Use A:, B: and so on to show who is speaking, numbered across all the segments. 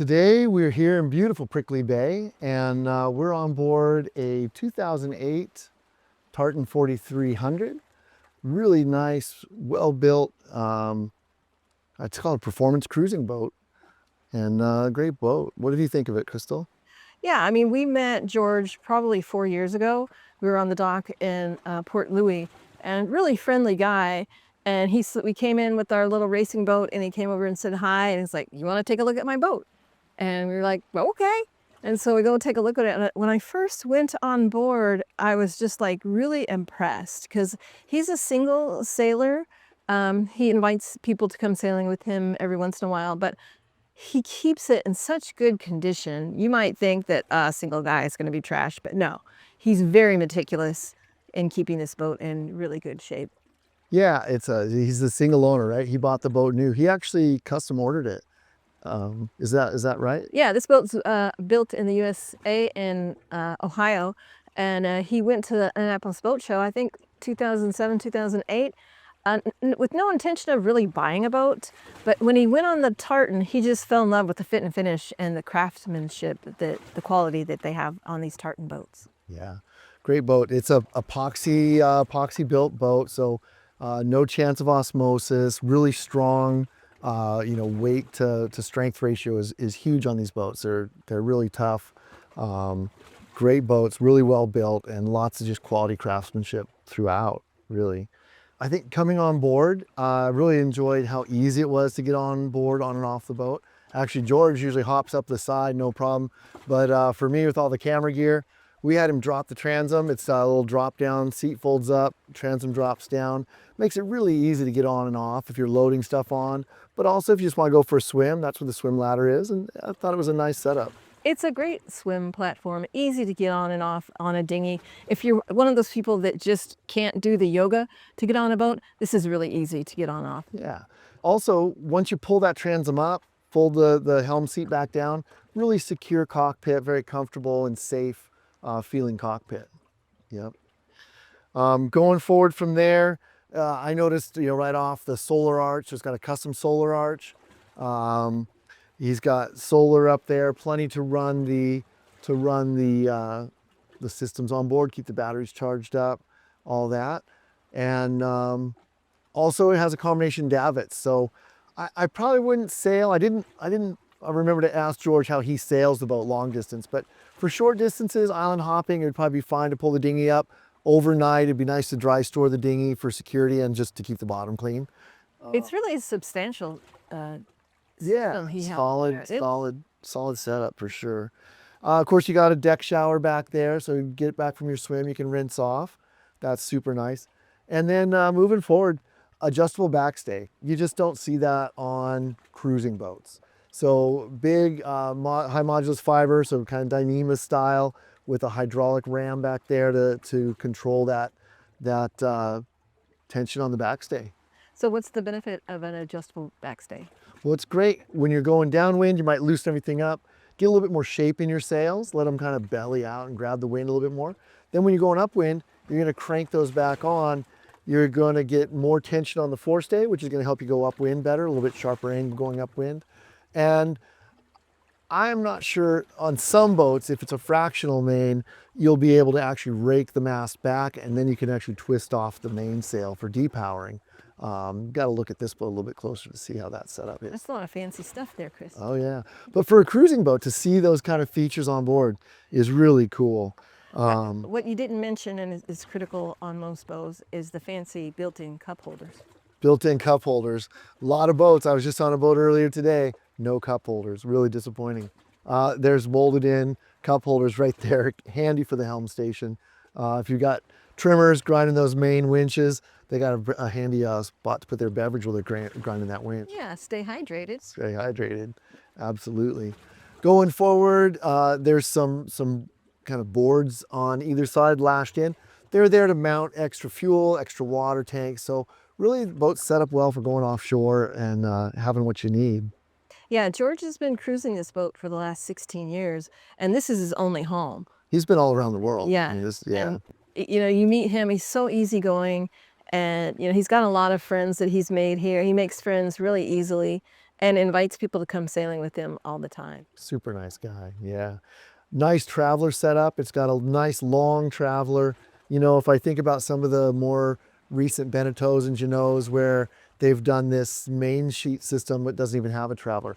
A: Today we're here in beautiful Prickly Bay, and we're on board a 2008 Tartan 4300. Really nice, well-built, it's called a performance cruising boat, and a great boat. What did you think of it, Crystal?
B: Yeah, I mean, we met George probably 4 years ago. We were on the dock in Port Louis, and really friendly guy. And we came in with our little racing boat, and he came over and said hi. And he's like, "You want to take a look at my boat?" And we were like, "Well, okay." And so we go take a look at it. And when I first went on board, I was just like really impressed because he's a single sailor. He invites people to come sailing with him every once in a while, but he keeps it in such good condition. You might think that a single guy is going to be trash, but no, he's very meticulous in keeping this boat in really good shape.
A: Yeah, he's a single owner, right? He bought the boat new. He actually custom ordered it. Is that right?
B: Yeah, this boat's built in the USA in Ohio, and he went to the Annapolis Boat Show, I think 2007, 2008, with no intention of really buying a boat. But when he went on the Tartan, he just fell in love with the fit and finish and the craftsmanship, the quality that they have on these Tartan boats.
A: Yeah, great boat. It's a epoxy built boat, so no chance of osmosis. Really strong. Weight to strength ratio is huge on these boats. They're really tough. Great boats, really well built, and lots of just quality craftsmanship throughout. Really, I think coming on board, I really enjoyed how easy it was to get on board, on and off the boat. Actually, George usually hops up the side, no problem. But for me, with all the camera gear, we had him drop the transom. It's a little drop down, seat folds up, transom drops down. Makes it really easy to get on and off if you're loading stuff on. But also if you just want to go for a swim, that's where the swim ladder is. And I thought it was a nice setup.
B: It's a great swim platform, easy to get on and off on a dinghy. If you're one of those people that just can't do the yoga to get on a boat, this is really easy to get on and off.
A: Yeah. Also, once you pull that transom up, fold the helm seat back down, really secure cockpit, very comfortable and safe feeling cockpit. Yep. Going forward from there, I noticed, right off the solar arch, it's got a custom solar arch. He's got solar up there, plenty to run the systems on board, keep the batteries charged up, all that. And also it has a combination davits. So I probably wouldn't sail. I remember to ask George how he sails the boat long distance, but for short distances, island hopping, it would probably be fine to pull the dinghy up. Overnight, it'd be nice to dry store the dinghy for security and just to keep the bottom clean.
B: It's really a substantial
A: Yeah,
B: he has
A: solid setup for sure. Of course, you got a deck shower back there, so you get back from your swim, you can rinse off. That's super nice. And then moving forward, adjustable backstay. You just don't see that on cruising boats. So big high modulus fiber, so kind of Dyneema style, with a hydraulic ram back there to control that tension on the backstay.
B: So what's the benefit of an adjustable backstay?
A: Well, it's great when you're going downwind. You might loosen everything up, get a little bit more shape in your sails, let them kind of belly out and grab the wind a little bit more. Then when you're going upwind, you're going to crank those back on. You're going to get more tension on the forestay, which is going to help you go upwind better, a little bit sharper angle going upwind. And I'm not sure on some boats, if it's a fractional main, you'll be able to actually rake the mast back, and then you can actually twist off the mainsail for depowering. Got to look at this boat a little bit closer to see how that setup is.
B: That's a lot of fancy stuff there, Chris.
A: Oh yeah, but for a cruising boat, to see those kind of features on board is really cool.
B: What you didn't mention, and is critical on most boats, is the fancy built-in cup holders.
A: Built-in cup holders. A lot of boats. I was just on a boat earlier today. No cup holders. Really disappointing. There's molded in cup holders right there, handy for the helm station. If you've got trimmers grinding those main winches, they got a handy spot to put their beverage while they're grinding that winch.
B: Yeah, stay hydrated.
A: Stay hydrated, absolutely. Going forward, there's some kind of boards on either side lashed in. They're there to mount extra fuel, extra water tanks. So really, the boat's set up well for going offshore and having what you need.
B: Yeah, George has been cruising this boat for the last 16 years, and this is his only home.
A: He's been all around the world.
B: Yeah.
A: I mean,
B: And, you meet him, he's so easygoing, and, he's got a lot of friends that he's made here. He makes friends really easily, and invites people to come sailing with him all the time.
A: Super nice guy. Yeah. Nice traveler setup. It's got a nice long traveler. You know, if I think about some of the more recent Beneteaus and Genoas where they've done this main sheet system that doesn't even have a traveler,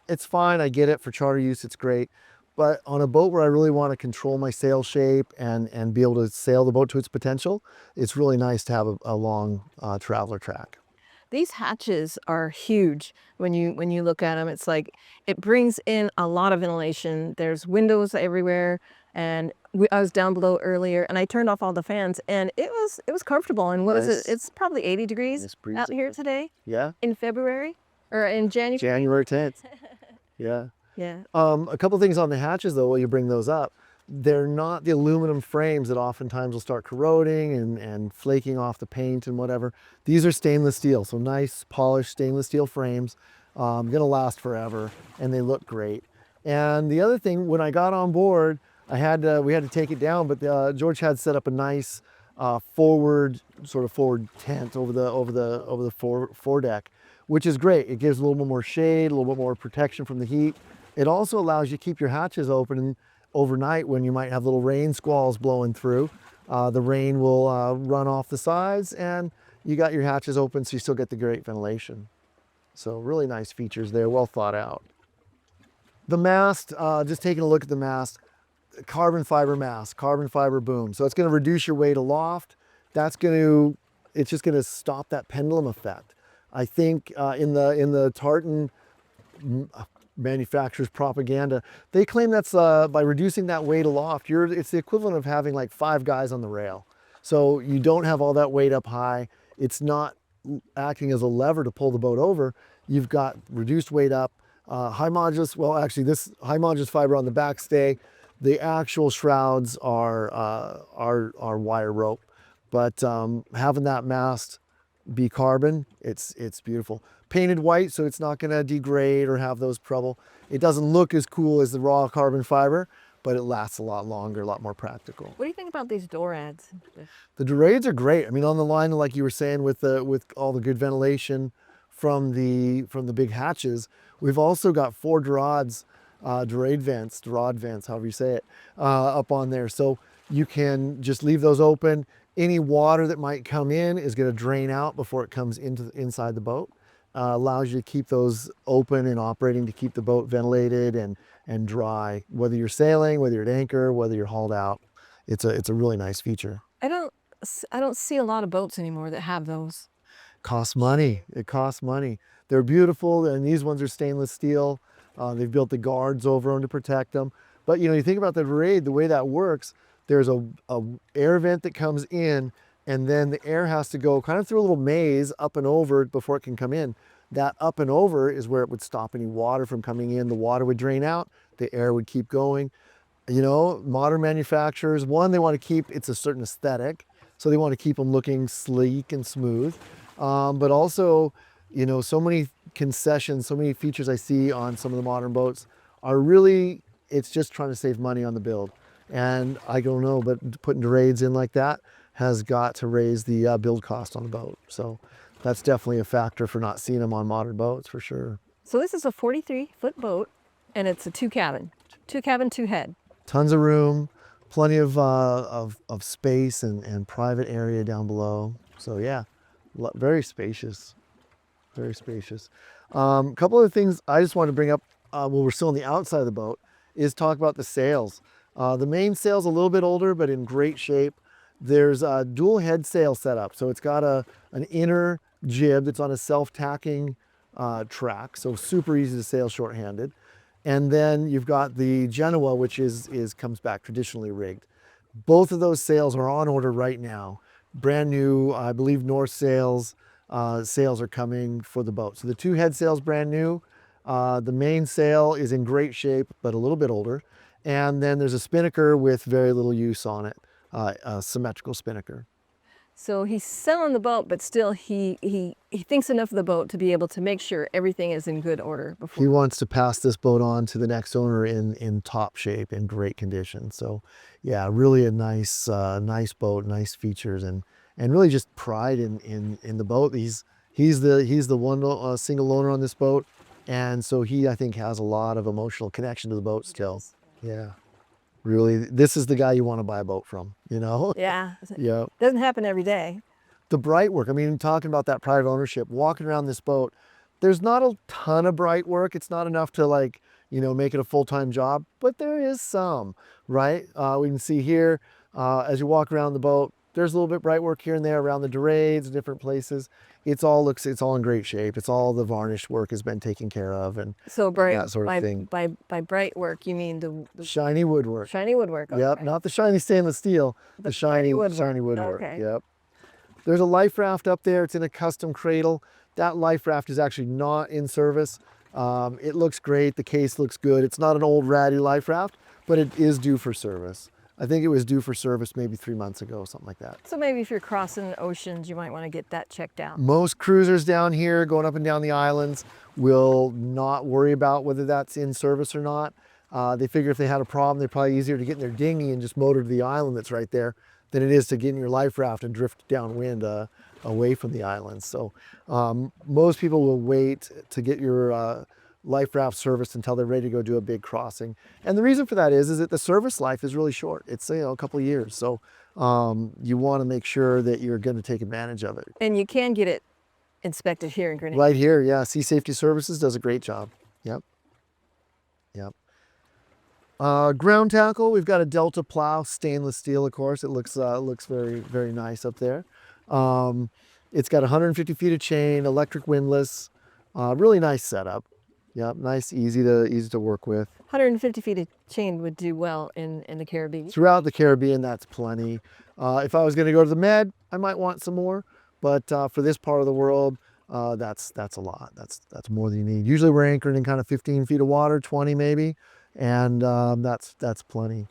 A: it's fine. I get it for charter use. It's great. But on a boat where I really want to control my sail shape and be able to sail the boat to its potential, it's really nice to have a long traveler track.
B: These hatches are huge when you look at them. It's like it brings in a lot of ventilation. There's windows everywhere, and I was down below earlier, and I turned off all the fans, and it was comfortable. And what is it?
A: Nice.
B: It's probably 80 degrees
A: Nice breeze
B: out
A: up
B: here
A: there.
B: today
A: Yeah.
B: in February or in January.
A: January 10th. Yeah.
B: Yeah.
A: A couple things on the hatches though, while you bring those up. They're not the aluminum frames that oftentimes will start corroding and flaking off the paint and whatever. These are stainless steel, so nice polished stainless steel frames, gonna last forever, and they look great. And the other thing, when I got on board, we had to take it down, but George had set up a nice forward tent over the foredeck, which is great. It gives a little bit more shade, a little bit more protection from the heat. It also allows you to keep your hatches open overnight when you might have little rain squalls blowing through. The rain will run off the sides and you got your hatches open so you still get the great ventilation. So really nice features there, well thought out. The mast, just taking a look at the mast, carbon fiber mast, carbon fiber boom. So it's gonna reduce your weight aloft. It's just gonna stop that pendulum effect. I think in the Tartan manufacturer's propaganda, they claim that's by reducing that weight aloft, it's the equivalent of having like 5 guys on the rail. So you don't have all that weight up high. It's not acting as a lever to pull the boat over. You've got reduced weight up. High modulus, well actually this high modulus fiber on the backstay. The actual shrouds are wire rope, but having that mast be carbon, it's beautiful. Painted white, so it's not gonna degrade or have those trouble. It doesn't look as cool as the raw carbon fiber, but it lasts a lot longer, a lot more practical.
B: What do you think about these door ads?
A: The Dorades are great. I mean, on the line, like you were saying, with all the good ventilation from the big hatches, we've also got 4 Dorade vents, however you say it, up on there. So you can just leave those open. Any water that might come in is going to drain out before it comes inside the boat. Allows you to keep those open and operating to keep the boat ventilated and dry, whether you're sailing, whether you're at anchor, whether you're hauled out. It's a really nice feature.
B: I don't see a lot of boats anymore that have those.
A: Costs money. It costs money. They're beautiful, and these ones are stainless steel. They've built the guards over them to protect them. But you know, you think about the Dorade, the way that works, there's a air vent that comes in, and then the air has to go kind of through a little maze up and over before it can come in. That up and over is where it would stop any water from coming in. The water would drain out, the air would keep going. You know, modern manufacturers, one, they want to keep, it's a certain aesthetic, so they want to keep them looking sleek and smooth. But also, you know, so many concessions, so many features I see on some of the modern boats are really, it's just trying to save money on the build. And I don't know, but putting Dorades in like that has got to raise the build cost on the boat. So that's definitely a factor for not seeing them on modern boats for sure.
B: So this is a 43-foot boat, and it's a 2 cabin, 2 head.
A: Tons of room, plenty of space and private area down below. So yeah, very spacious, very spacious. A couple of things I just wanted to bring up while we're still on the outside of the boat is talk about the sails. The main sail's a little bit older, but in great shape. There's a dual head sail setup. So it's got an inner jib that's on a self-tacking track. So super easy to sail short-handed. And then you've got the Genoa, which comes back traditionally rigged. Both of those sails are on order right now. Brand new, I believe North sails are coming for the boat. So the 2 head sails brand new. The main sail is in great shape, but a little bit older. And then there's a spinnaker with very little use on it, a symmetrical spinnaker.
B: So he's selling the boat, but still he thinks enough of the boat to be able to make sure everything is in good order before.
A: He wants to pass this boat on to the next owner in top shape, in great condition. So yeah, really a nice boat, nice features, and really just pride in the boat. He's the one single owner on this boat. And so he, I think, has a lot of emotional connection to the boat still. Yeah. Really, this is the guy you want to buy a boat from, you know?
B: Yeah.
A: Yeah.
B: Doesn't happen every day.
A: The bright work, I mean, talking about that private ownership, walking around this boat, there's not a ton of bright work. It's not enough to like, you know, make it a full-time job, but there is some, right? We can see here, as you walk around the boat, there's a little bit bright work here and there around the dorades, different places. It's all in great shape. It's all the varnish work has been taken care of and
B: So bright,
A: that sort of thing.
B: by bright work, you mean the
A: Shiny woodwork.
B: shiny woodwork?
A: Yep,
B: Okay.
A: not the shiny stainless steel, the shiny woodwork.
B: Okay.
A: Yep. There's a life raft up there. It's in a custom cradle. That life raft is actually not in service. It looks great. The case looks good. It's not an old ratty life raft, but it is due for service. I think it was due for service maybe 3 months ago, something like that.
B: So maybe if you're crossing oceans, you might want to get that checked out.
A: Most cruisers down here going up and down the islands will not worry about whether that's in service or not. They figure if they had a problem, they're probably easier to get in their dinghy and just motor to the island that's right there than it is to get in your life raft and drift downwind away from the island. So most people will wait to get your life raft serviced until they're ready to go do a big crossing. And the reason for that is that the service life is really short. It's, you know, a couple of years. So you want to make sure that you're going to take advantage of it.
B: And you can get it inspected here in Grenada.
A: Right here, yeah. Sea Safety Services does a great job. Yep. Yep. Ground tackle, we've got a Delta plow, stainless steel, of course. It looks very, very nice up there. It's got 150 feet of chain, electric windlass, really nice setup. Yep, nice, easy to work with.
B: 150 feet of chain would do well in the Caribbean.
A: Throughout the Caribbean, that's plenty. If I was going to go to the Med, I might want some more, but for this part of the world, that's a lot. That's more than you need. Usually we're anchoring in kind of 15 feet of water, 20 maybe. And that's plenty.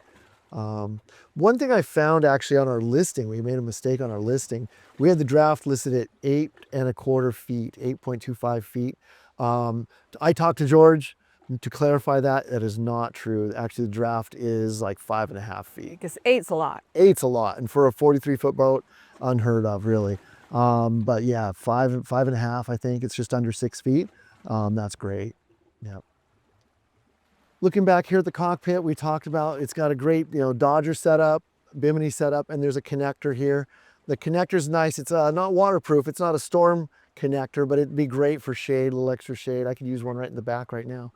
A: One thing I found actually on our listing, we made a mistake on our listing. We had the draft listed at 8.25 feet, 8.25 feet. I talked to George to clarify that. That is not true. Actually, the draft is like 5.5 feet.
B: Because 8's a lot.
A: 8's a lot, and for a 43-foot boat, unheard of, really. But yeah, 5.5. I think it's just under 6 feet. That's great. Yeah. Looking back here at the cockpit, we talked about it's got a great, you know, Dodger setup, Bimini setup, and there's a connector here. The connector's nice. It's not waterproof. It's not a storm connector, but it'd be great for shade, a little extra shade. I could use one right in the back right now.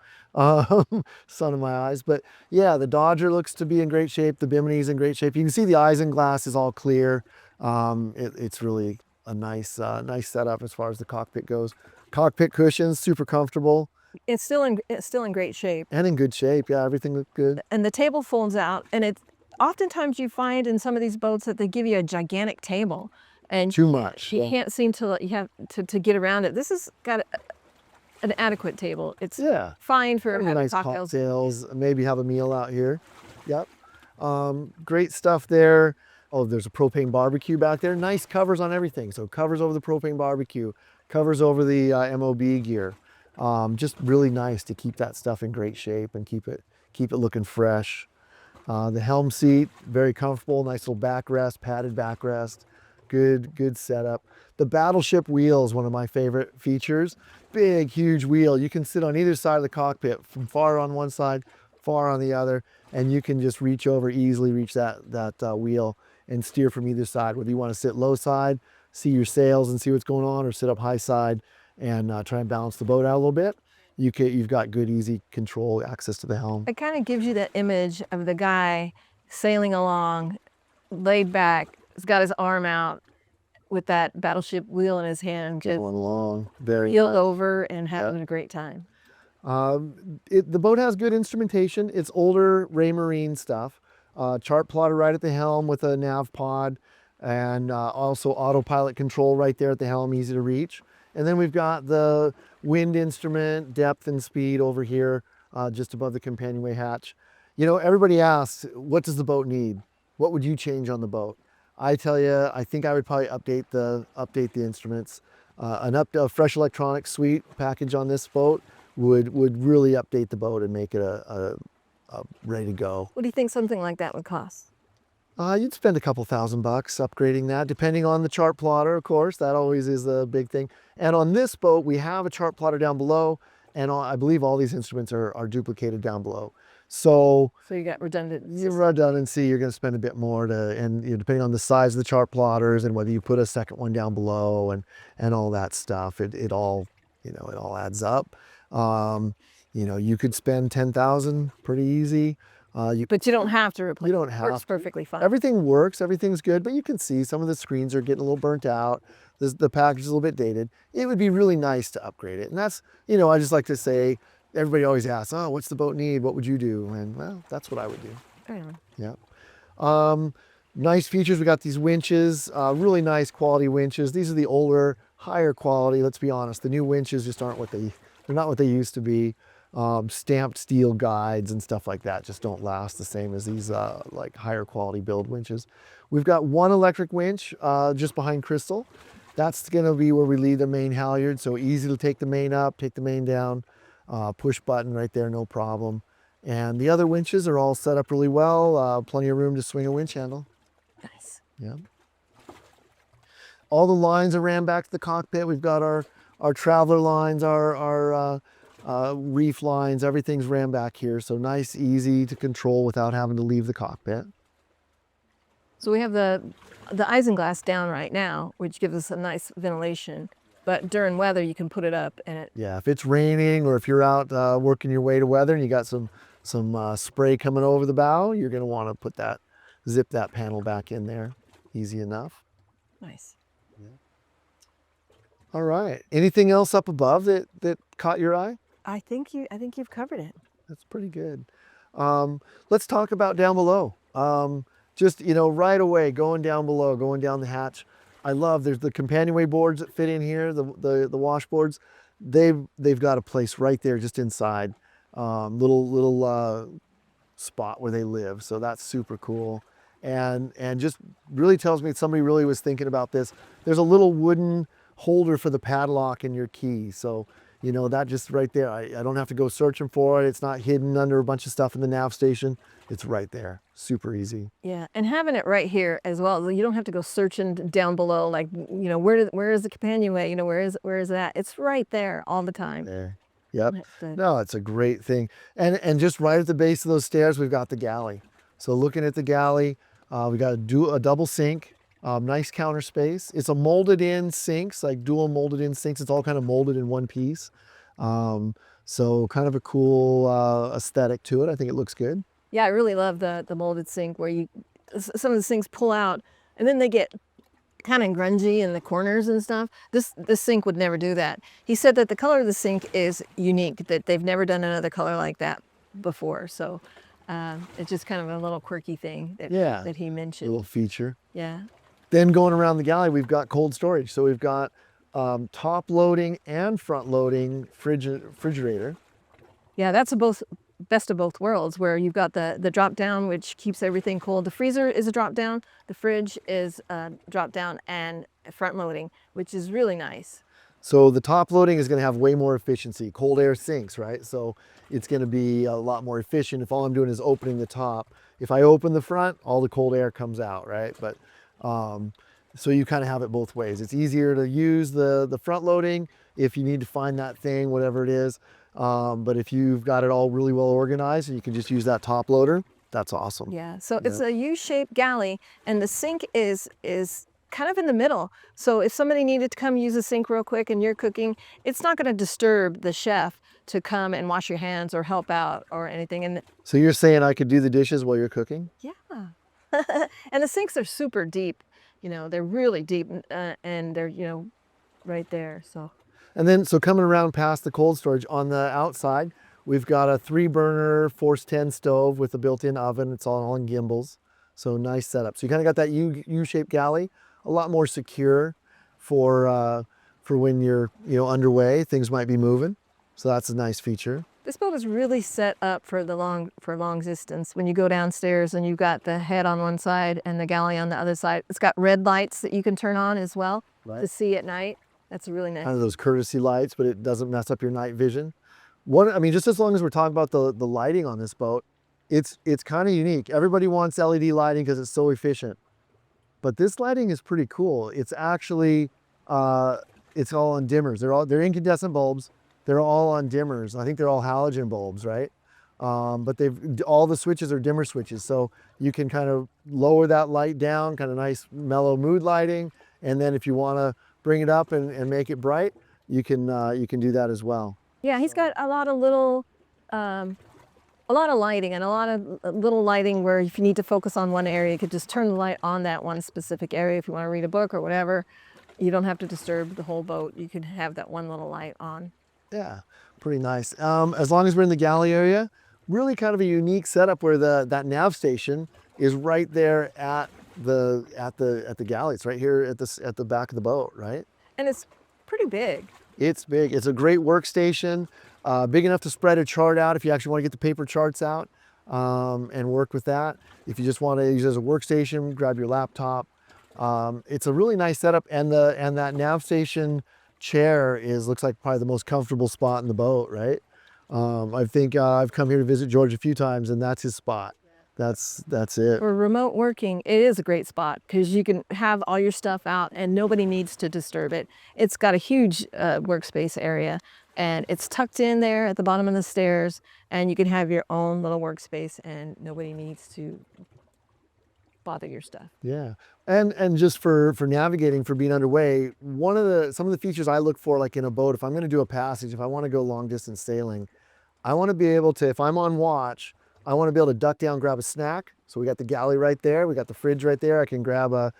A: Sun in my eyes. But yeah, the Dodger looks to be in great shape. The Bimini's in great shape. You can see the isinglass is all clear. It's really a nice setup as far as the cockpit goes. Cockpit cushions, super comfortable.
B: It's still in great shape.
A: And in good shape, yeah, everything looked good.
B: And the table folds out, and it's oftentimes you find in some of these boats that they give you a gigantic table, and
A: Too much.
B: you can't seem to to get around it. This has got an adequate table. It's fine for having
A: nice
B: cocktails.
A: cocktails, maybe have a meal out here. Yep. Great stuff there. Oh, there's a propane barbecue back there. Nice covers on everything. So covers over the propane barbecue, covers over the MOB gear. Just really nice to keep that stuff in great shape and keep it looking fresh. The helm seat, very comfortable, nice little backrest, padded backrest, good setup. The battleship wheel is one of my favorite features. Big, huge wheel. You can sit on either side of the cockpit, from far on one side, far on the other, and you can just reach over, easily reach that wheel and steer from either side. Whether you want to sit low side, see your sails and see what's going on, or sit up high side and try and balance the boat out a little bit, you've got good, easy control, access to the helm.
B: It kind of gives you that image of the guy sailing along, laid back, he's got his arm out with that battleship wheel in his hand, just
A: Going along, very
B: heeled over and having a great time.
A: The boat has good instrumentation. It's older Raymarine stuff. Chart plotter right at the helm with a nav pod, and also autopilot control right there at the helm, easy to reach. And then we've got the wind instrument, depth and speed over here, just above the companionway hatch. You know, everybody asks, what does the boat need? What would you change on the boat? I tell you, I think I would probably update the instruments. A fresh electronics suite package on this boat would really update the boat and make it a ready to go.
B: What do you think something like that would cost?
A: You'd spend a couple $1,000 upgrading that, depending on the chart plotter, of course. That always is a big thing. And on this boat, we have a chart plotter down below, and I believe all these instruments are duplicated down below. So
B: you got redundant.
A: redundancy, you're going to spend a bit more and depending on the size of the chart plotters and whether you put a second one down below and all that stuff, it all, it all adds up. You could spend 10,000 pretty easy.
B: But you don't have to replace.
A: You don't have
B: Works
A: to.
B: perfectly fine.
A: Everything works, everything's good, but you can see some of the screens are getting a little burnt out. The package is a little bit dated. It would be really nice to upgrade it. And that's, I just like to say, everybody always asks, oh, what's the boat need? What would you do? And well, that's what I would do. Yeah. Nice features. We got these winches, really nice quality winches. These are the older, higher quality. Let's be honest. The new winches just they're not what they used to be. Stamped steel guides and stuff like that just don't last the same as these like higher quality build winches. We've got one electric winch just behind Crystal. That's going to be where we leave the main halyard, so easy to take the main up, take the main down, push button right there, no problem. And the other winches are all set up really well, plenty of room to swing a winch handle.
B: Nice.
A: Yeah. All the lines are ran back to the cockpit. We've got our traveler lines, our reef lines, everything's ran back here. So nice, easy to control without having to leave the cockpit.
B: So we have the isinglass down right now, which gives us a nice ventilation. But during weather, you can put it up and it.
A: Yeah, if it's raining or if you're out working your way to weather and you got some spray coming over the bow, you're going to want to zip that panel back in there. Easy enough.
B: Nice.
A: Yeah. All right. Anything else up above that caught your eye?
B: I think you've covered it.
A: That's pretty good. Let's talk about down below. Just, right away, going down below, going down the hatch. I love, there's the companionway boards that fit in here, the washboards. They've got a place right there just inside, little spot where they live. So that's super cool. And just really tells me somebody really was thinking about this. There's a little wooden holder for the padlock in your key. So, that just right there, I don't have to go searching for it. It's not hidden under a bunch of stuff in the nav station. It's right there. Super easy.
B: Yeah, and having it right here as well. You don't have to go searching down below, like, where is the companionway? Where is that? It's right there all the time.
A: There. Yep. No, it's a great thing. And just right at the base of those stairs, we've got the galley. So looking at the galley, we got a double sink. Nice counter space. It's a molded in sinks, like dual molded in sinks. It's all kind of molded in one piece. So kind of a cool aesthetic to it. I think it looks good.
B: Yeah, I really love the molded sink where some of the sinks pull out and then they get kind of grungy in the corners and stuff. This sink would never do that. He said that the color of the sink is unique, that they've never done another color like that before. So it's just kind of a little quirky thing that he mentioned.
A: A little feature.
B: Yeah.
A: Then going around the galley, we've got cold storage. So we've got top loading and front loading refrigerator.
B: Yeah, that's best of both worlds, where you've got the drop down, which keeps everything cold. The freezer is a drop down, the fridge is a drop down, and front loading, which is really nice.
A: So the top loading is going to have way more efficiency. Cold air sinks, right? So it's going to be a lot more efficient if all I'm doing is opening the top. If I open the front, all the cold air comes out, right? But so you kind of have it both ways. It's easier to use the front loading if you need to find that thing, whatever it is. But if you've got it all really well organized and you can just use that top loader, that's awesome.
B: Yeah, so it's a U-shaped galley, and the sink is kind of in the middle. So if somebody needed to come use a sink real quick and you're cooking, it's not going to disturb the chef to come and wash your hands or help out or anything. And
A: so you're saying I could do the dishes while you're cooking?
B: Yeah. And the sinks are super deep. They're really deep, and they're, right there. So.
A: And then, so coming around past the cold storage, on the outside, we've got a 3-burner Force 10 stove with a built-in oven. It's all on gimbals. So nice setup. So you kind of got that U-shaped galley, a lot more secure for when you're underway. Things might be moving. So that's a nice feature.
B: This boat is really set up for long distance. When you go downstairs and you've got the head on one side and the galley on the other side, it's got red lights that you can turn on as well to see at night. That's really nice.
A: Kind of those courtesy lights, but it doesn't mess up your night vision. Just as long as we're talking about the lighting on this boat, it's kind of unique. Everybody wants LED lighting because it's so efficient. But this lighting is pretty cool. It's actually, it's all on dimmers. They're incandescent bulbs. They're all on dimmers. I think they're all halogen bulbs, right? But all the switches are dimmer switches, so you can kind of lower that light down, kind of nice mellow mood lighting, and then if you want to bring it up and make it bright, you can do that as well.
B: Yeah, he's got a lot of little, a lot of lighting and a lot of little lighting where if you need to focus on one area, you could just turn the light on that one specific area. If you want to read a book or whatever, you don't have to disturb the whole boat. You can have that one little light on.
A: Yeah, pretty nice. As long as we're in the galley area, really kind of a unique setup where that nav station is right there at the galley. It's right here at the back of the boat, right?
B: And it's pretty big.
A: It's big. It's a great workstation, big enough to spread a chart out if you actually want to get the paper charts out and work with that. If you just want to use it as a workstation, grab your laptop. It's a really nice setup, and that nav station chair looks like probably the most comfortable spot in the boat, right? I think I've come here to visit George a few times, and that's his spot. That's it.
B: For remote working, it is a great spot because you can have all your stuff out and nobody needs to disturb it. It's got a huge workspace area, and it's tucked in there at the bottom of the stairs, and you can have your own little workspace and nobody needs to bother your stuff.
A: Yeah, and just for navigating, for being underway, some of the features I look for, like in a boat, if I'm going to do a passage, if I want to go long distance sailing, I want to be able to, if I'm on watch, I want to be able to duck down, grab a snack. So we got the galley right there, we got the fridge right there. I can grab a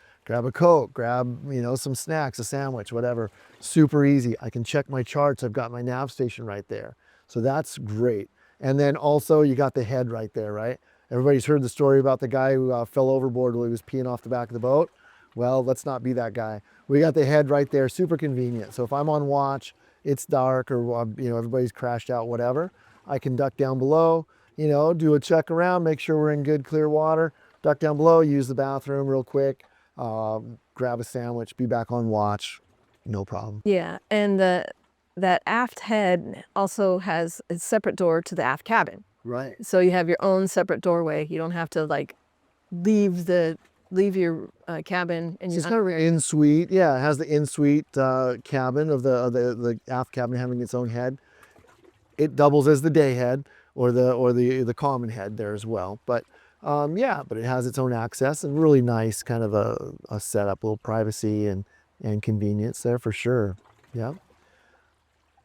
A: Coke, grab some snacks, a sandwich, whatever. Super easy. I can check my charts. I've got my nav station right there. So that's great. And then also you got the head right there, right? Everybody's heard the story about the guy who fell overboard while he was peeing off the back of the boat. Well, let's not be that guy. We got the head right there, super convenient. So if I'm on watch, it's dark, or everybody's crashed out, whatever, I can duck down below, do a check around, make sure we're in good clear water, duck down below, use the bathroom real quick, grab a sandwich, be back on watch, no problem.
B: Yeah, and that aft head also has a separate door to the aft cabin.
A: Right.
B: So you have your own separate doorway. You don't have to like leave your cabin and
A: It's kind of an in-suite. Yeah, it has the in-suite cabin of the aft cabin having its own head. It doubles as the day head or the common head there as well. But but it has its own access, and really nice kind of a setup, a little privacy and convenience there for sure. Yeah.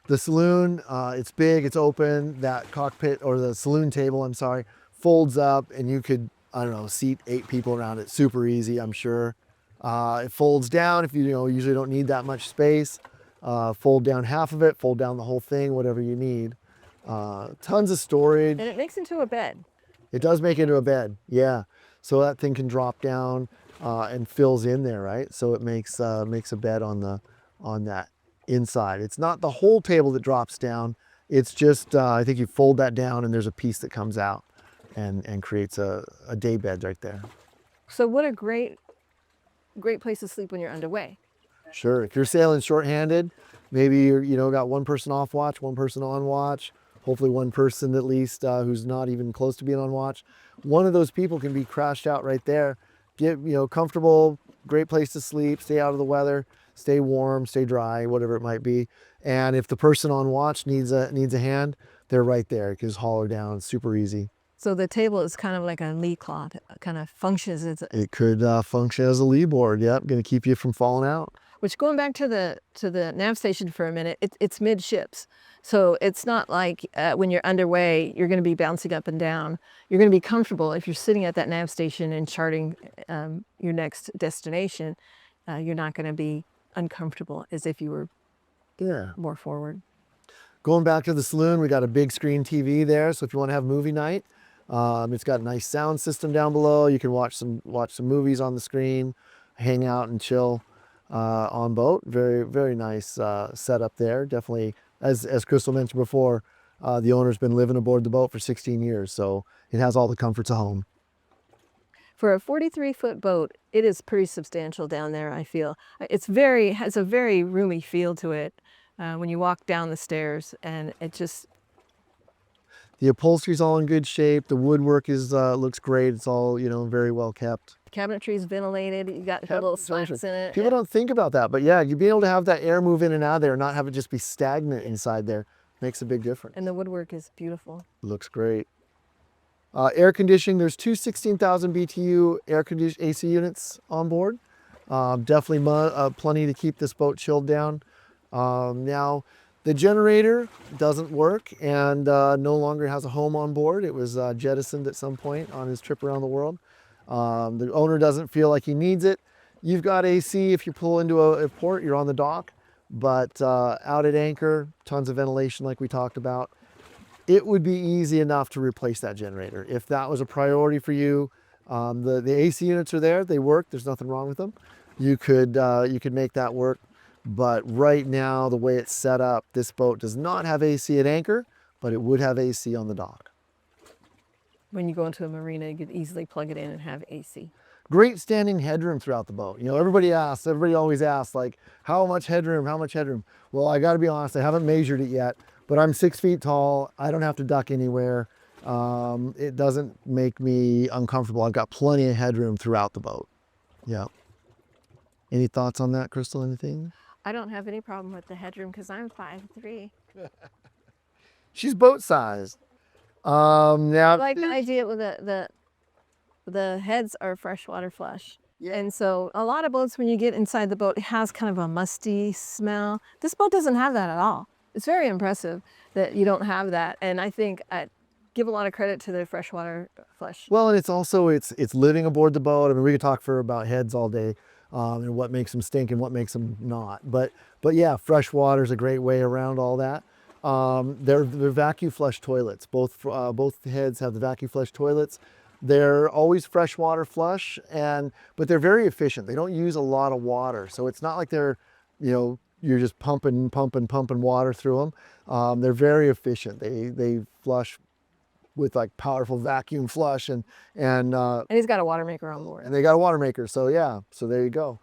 A: The saloon, it's big, it's open. That cockpit, or the saloon table, I'm sorry, folds up, and you could, I don't know, seat 8 people around it. Super easy, I'm sure. It folds down if you usually don't need that much space. Fold down half of it, fold down the whole thing, whatever you need. Tons of storage.
B: And it makes into a bed.
A: It does make it into a bed, yeah. So that thing can drop down and fills in there, right? So it makes a bed on that inside. It's not the whole table that drops down. It's just, I think you fold that down and there's a piece that comes out and creates a day bed right there.
B: So what a great place to sleep when you're underway.
A: Sure, if you're sailing shorthanded, maybe you're got one person off watch, one person on watch, hopefully one person at least who's not even close to being on watch. One of those people can be crashed out right there. Get comfortable, great place to sleep, stay out of the weather, stay warm, stay dry, whatever it might be. And if the person on watch needs a hand, they're right there. You can just haul her down, super easy.
B: So the table is kind of like a lee cloth. It kind of functions as
A: It could function as a lee board. Yep, going to keep you from falling out.
B: Which, going back to the nav station for a minute, it's midships. So it's not like when you're underway, you're going to be bouncing up and down. You're going to be comfortable if you're sitting at that nav station and charting your next destination. You're not going to be uncomfortable as if you were more forward.
A: Going back to the saloon, we got a big screen TV there. So if you want to have movie night, it's got a nice sound system down below. You can watch some movies on the screen, hang out and chill on boat. Very, very nice setup there. Definitely, as Crystal mentioned before, the owner's been living aboard the boat for 16 years. So it has all the comforts of home.
B: For a 43-foot boat, it is pretty substantial down there, I feel. Has a very roomy feel to it when you walk down the stairs, and it just...
A: The upholstery's all in good shape. The woodwork looks great. It's all, very well kept.
B: The cabinetry is ventilated. You got little slats in it.
A: People don't think about that, but yeah, you'd be able to have that air move in and out of there and not have it just be stagnant inside there. Makes a big difference.
B: And the woodwork is beautiful.
A: Looks great. Air conditioning, there's two 16,000 BTU AC units on board. Definitely plenty to keep this boat chilled down. Now, the generator doesn't work and no longer has a home on board. It was jettisoned at some point on his trip around the world. The owner doesn't feel like he needs it. You've got AC if you pull into a port, you're on the dock, but out at anchor, tons of ventilation like we talked about. It would be easy enough to replace that generator. If that was a priority for you, the AC units are there, they work, there's nothing wrong with them. You could make that work. But right now, the way it's set up, this boat does not have AC at anchor, but it would have AC on the dock.
B: When you go into a marina, you could easily plug it in and have AC.
A: Great standing headroom throughout the boat. You know, everybody always asks, like, how much headroom, how much headroom? Well, I gotta be honest, I haven't measured it yet, but I'm 6 feet tall. I don't have to duck anywhere. It doesn't make me uncomfortable. I've got plenty of headroom throughout the boat. Yeah. Any thoughts on that, Crystal, anything?
B: I don't have any problem with the headroom because I'm 5'3".
A: She's boat sized. Now,
B: I like the idea with the heads are freshwater flush. Yeah. And so a lot of boats, when you get inside the boat, it has kind of a musty smell. This boat doesn't have that at all. It's very impressive that you don't have that. And I think I give a lot of credit to the freshwater flush.
A: Well, and it's also, it's living aboard the boat. I mean, we could talk about heads all day. And what makes them stink and what makes them not. But yeah, fresh water is a great way around all that. They're vacuum flush toilets. Both heads have the vacuum flush toilets. They're always freshwater flush, but they're very efficient. They don't use a lot of water, so it's not like they're, you're just pumping water through them. They're very efficient. They flush with like powerful vacuum flush and
B: he's got a water maker on board.
A: And they got a water maker, so yeah, so there you go.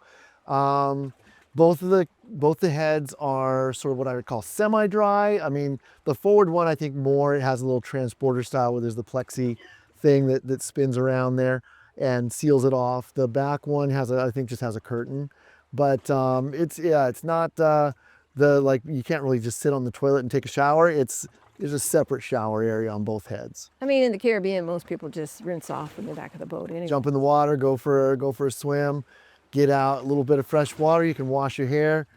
A: Both the heads are sort of what I would call semi-dry. I mean, the forward one, I think more, it has a little transporter style where there's the plexi thing that spins around there and seals it off. The back one I think just has a curtain, but it's not like you can't really just sit on the toilet and take a shower. There's a separate shower area on both heads.
B: I mean, in the Caribbean, most people just rinse off in the back of the boat anyway.
A: Jump in the water, go for a swim, get out, a little bit of fresh water. You can wash your hair,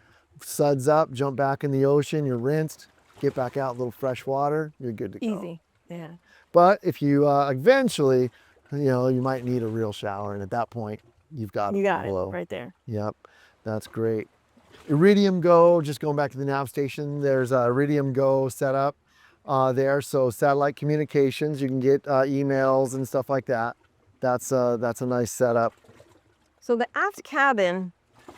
A: suds up, jump back in the ocean. You're rinsed. Get back out, a little fresh water. You're good to go.
B: Easy, yeah.
A: But if you eventually, you might need a real shower, and at that point, you got it
B: right there.
A: Yep, that's great. Iridium Go. Just going back to the nav station. There's a Iridium Go set up. There, so satellite communications, you can get emails and stuff like that. That's a nice setup.
B: So the aft cabin,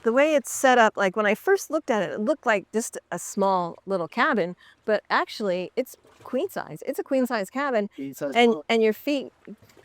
B: the way it's set up, like when I first looked at it, it looked like just a small little cabin, but actually it's queen size. It's a queen size cabin, and your feet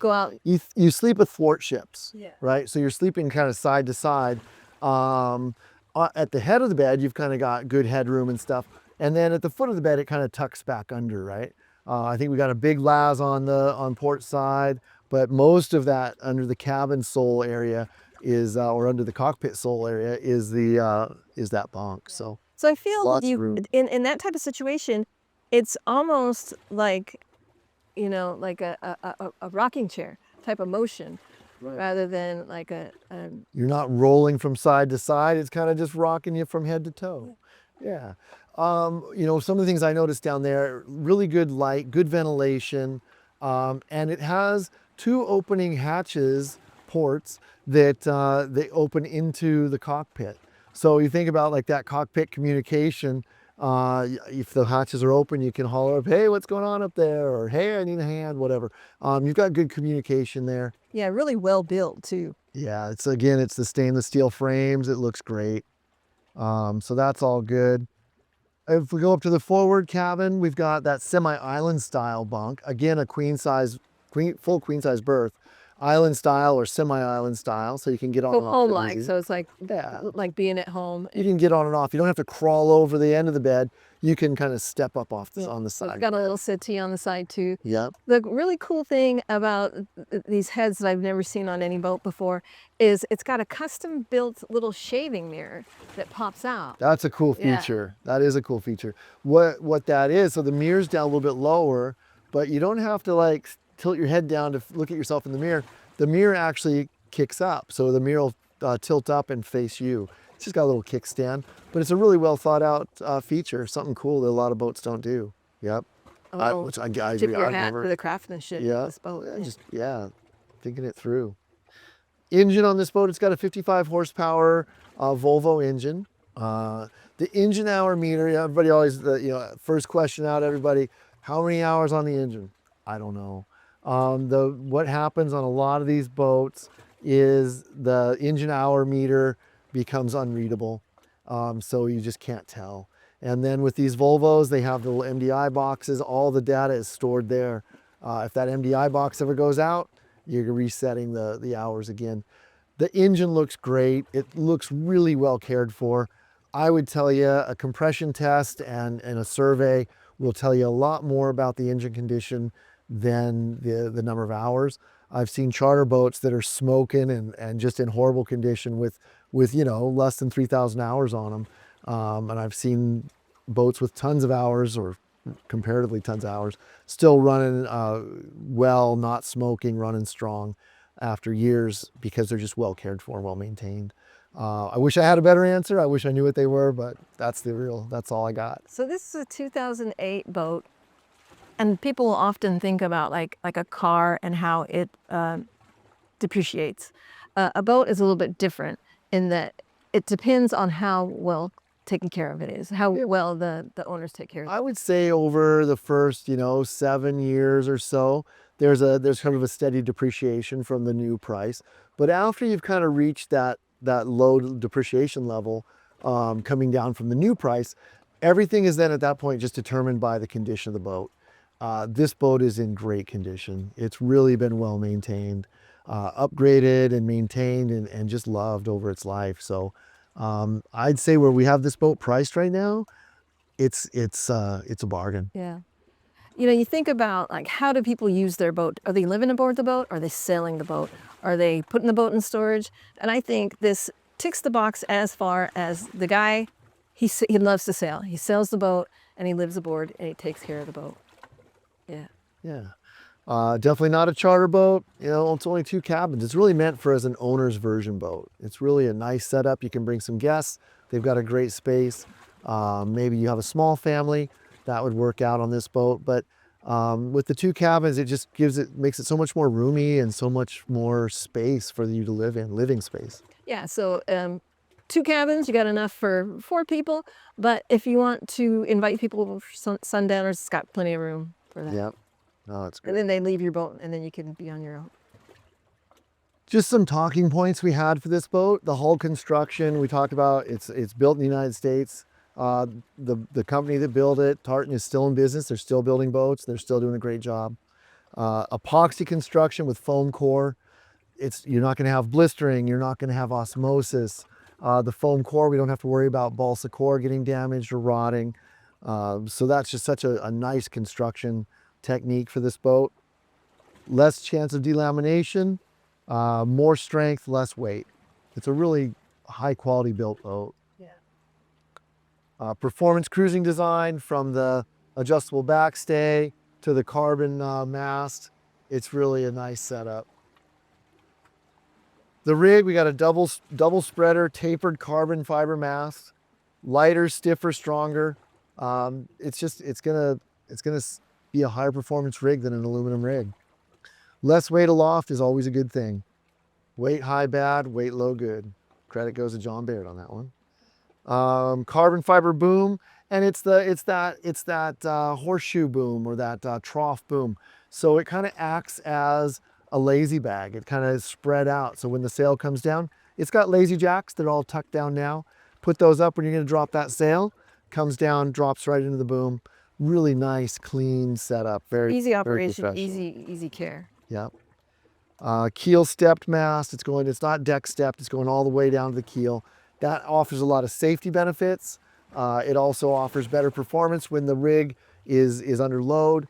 B: go out.
A: You sleep athwartships,
B: yeah,
A: right? So you're sleeping kind of side to side. At the head of the bed, you've kind of got good headroom and stuff. And then at the foot of the bed, it kind of tucks back under, right? I think we got a big laz on port side, but most of that under the cabin sole area is, or under the cockpit sole area is that bunk. So
B: I feel in that type of situation, it's almost like, like a rocking chair type of motion. Right. Rather than like
A: You're not rolling from side to side. It's kind of just rocking you from head to toe. Yeah. Some of the things I noticed down there, really good light, good ventilation, and it has two opening hatches, ports, that they open into the cockpit. So you think about like that cockpit communication, if the hatches are open, you can holler up, hey, what's going on up there? Or hey, I need a hand, whatever. You've got good communication there.
B: Yeah, really well built too.
A: Yeah, it's the stainless steel frames. It looks great. So that's all good. If we go up to the forward cabin, we've got that semi-island style bunk. Again, a full queen size berth. island style or semi-island style, so you can get on
B: So
A: and off.
B: home-like,
A: easy.
B: so it's like
A: Yeah.
B: being at home.
A: You can get on and off. You don't have to crawl over the end of the bed. You can kind of step up off on the
B: So it's
A: side.
B: got a little settee on the side too.
A: Yep.
B: The really cool thing about these heads that I've never seen on any boat before is it's got a custom built little shaving mirror that pops out.
A: That's a cool
B: Yeah.
A: feature. That is a cool feature. What that is, so the mirror's down a little bit lower, but you don't have to like tilt your head down to look at yourself in the mirror. The mirror actually kicks up, so the mirror will tilt up and face you. It's just got a little kickstand, but it's a really well thought out feature. Something cool that a lot of boats don't do. Yep.
B: Oh,
A: Which I
B: tip your
A: I've
B: hat
A: never.
B: for the craftsmanship
A: Yeah.
B: of this boat.
A: Thinking it through. Engine on this boat, it's got a 55 horsepower Volvo engine. The engine hour meter, everybody always, first question out, everybody, how many hours on the engine? I don't know. What happens on a lot of these boats is the engine hour meter becomes unreadable. So you just can't tell. And then with these Volvos, they have the little MDI boxes. All the data is stored there. If that MDI box ever goes out, you're resetting the hours again. The engine looks great. It looks really well cared for. I would tell you a compression test and a survey will tell you a lot more about the engine condition than the number of hours. I've seen charter boats that are smoking and just in horrible condition with less than 3,000 hours on them. And I've seen boats with tons of hours or comparatively tons of hours still running well, not smoking, running strong after years because they're just well cared for, well maintained. I wish I had a better answer. I wish I knew what they were, but that's all I got.
B: So this is a 2008 boat, and people will often think about like a car and how it depreciates. A boat is a little bit different in that it depends on how well taken care of it is, how well the owners take care of it.
A: I would say over the first 7 years or so, there's kind of a steady depreciation from the new price. But after you've kind of reached that low depreciation level, coming down from the new price, everything is then at that point just determined by the condition of the boat. This boat is in great condition. It's really been well maintained, upgraded and maintained and just loved over its life. So I'd say where we have this boat priced right now, it's a bargain.
B: Yeah. You think about like how do people use their boat? Are they living aboard the boat? Are they sailing the boat? Are they putting the boat in storage? And I think this ticks the box as far as the guy, he loves to sail. He sails the boat and he lives aboard and he takes care of the boat. Yeah.
A: Yeah. Definitely not a charter boat. It's only 2 cabins. It's really meant for as an owner's version boat. It's really a nice setup. You can bring some guests. They've got a great space. Maybe you have a small family. That would work out on this boat. But with the 2 cabins, it just makes it so much more roomy and so much more space for you to live in, living space.
B: Yeah, so 2 cabins, you got enough for 4 people. But if you want to invite people for sundowners, it's got plenty of room for that.
A: Yep. Oh, that's great.
B: And then they leave your boat and then you can be on your own.
A: Just some talking points we had for this boat. The hull construction we talked about. It's built in the United States. The company that built it, Tartan, is still in business. They're still building boats. They're still doing a great job. Epoxy construction with foam core. You're not going to have blistering. You're not going to have osmosis. The foam core, we don't have to worry about balsa core getting damaged or rotting. So that's just such a nice construction technique for this boat. Less chance of delamination, more strength, less weight. It's a really high quality built boat.
B: Yeah.
A: Performance cruising design, from the adjustable backstay to the carbon mast. It's really a nice setup. The rig, we got a double spreader tapered carbon fiber mast, lighter, stiffer, stronger. It's gonna be a higher performance rig than an aluminum rig. Less weight aloft is always a good thing. Weight high bad, weight low good. Credit goes to John Baird on that one. Carbon fiber boom, and it's that horseshoe boom or that trough boom. So it kind of acts as a lazy bag. It kind of spread out. So when the sail comes down, it's got lazy jacks. They're all tucked down now. Put those up when you're going to drop that sail. Comes down, drops right into the boom. Really nice, clean setup. Very
B: easy
A: very
B: operation,
A: professional.
B: easy care.
A: Yep. Keel stepped mast. It's not deck stepped. It's going all the way down to the keel. That offers a lot of safety benefits. It also offers better performance when the rig is under load.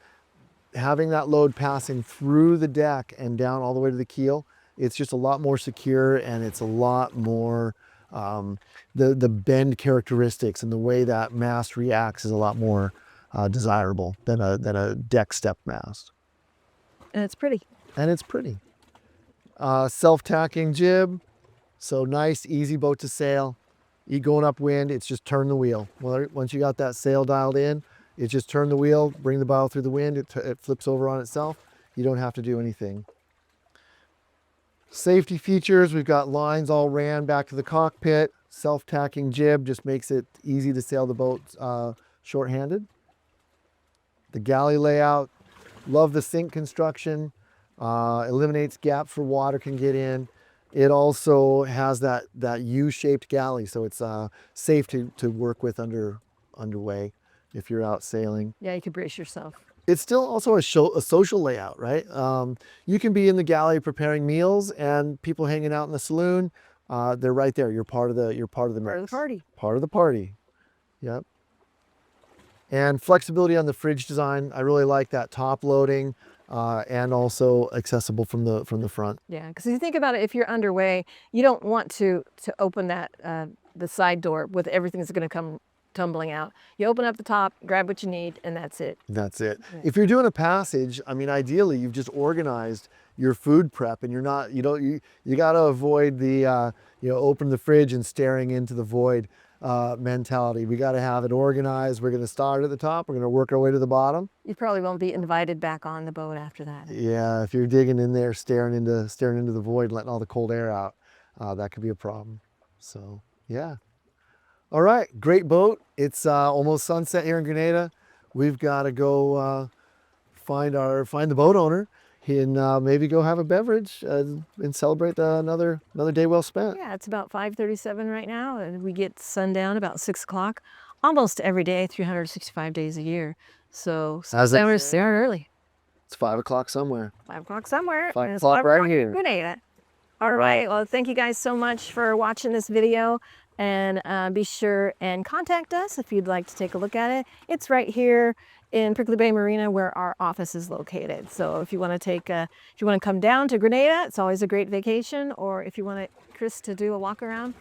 A: Having that load passing through the deck and down all the way to the keel, it's just a lot more secure, and it's a lot more, the bend characteristics and the way that mast reacts is a lot more desirable than a deck step mast.
B: And it's pretty.
A: And it's pretty. Self-tacking jib, so nice, easy boat to sail. You going upwind, it's just turn the wheel. Well, once you got that sail dialed in, it's just turn the wheel, bring the bow through the wind, it flips over on itself. You don't have to do anything. Safety features, we've got lines all ran back to the cockpit. Self-tacking jib just makes it easy to sail the boat short-handed. The galley layout, love the sink construction. Eliminates gaps for water can get in. It also has that U-shaped galley, so it's safe to work with underway if you're out sailing.
B: Yeah, you could brace yourself.
A: It's still also a social layout, right? You can be in the galley preparing meals, and people hanging out in the saloon, they're right there. You're part of the mix.
B: Part of the party.
A: Part of the party. Yep. And flexibility on the fridge design. I really like that top loading. And also accessible from the front.
B: Yeah, because if you think about it, if you're underway, you don't want to open that the side door with everything that's going to come tumbling out. You open up the top, grab what you need, and that's it.
A: That's it.
B: Yeah.
A: If you're doing a passage, I mean, ideally, you've just organized your food prep, and you got to avoid the open the fridge and staring into the void mentality. We got to have it organized. We're going to start at the top. We're going to work our way to the bottom.
B: You probably won't be invited back on the boat after that.
A: Yeah, if you're digging in there, staring into the void, letting all the cold air out, that could be a problem. So yeah. All right, great boat. It's almost sunset here in Grenada. We've got to go find the boat owner and maybe go have a beverage and celebrate another day well spent.
B: Yeah, it's about 5:37 right now, and we get sundown about 6 o'clock almost every day, 365 days a year. So
A: As they
B: we're
A: say.
B: start early.
A: It's 5 o'clock somewhere.
B: 5 o'clock somewhere.
A: 5
B: and it's
A: o'clock
B: 5
A: right
B: o'clock in
A: here.
B: Grenada. All right. Well, thank you guys so much for watching this video. And be sure and contact us if you'd like to take a look at it. It's right here in Prickly Bay Marina where our office is located. So if you want to come down to Grenada, it's always a great vacation. Or if you want Chris to do a walk around.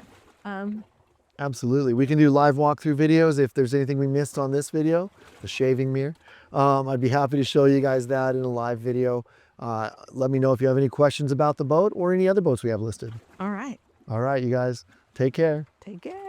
A: Absolutely. We can do live walkthrough videos if there's anything we missed on this video, the shaving mirror. I'd be happy to show you guys that in a live video. Let me know if you have any questions about the boat or any other boats we have listed.
B: All right.
A: All right, you guys, take care.
B: Take care.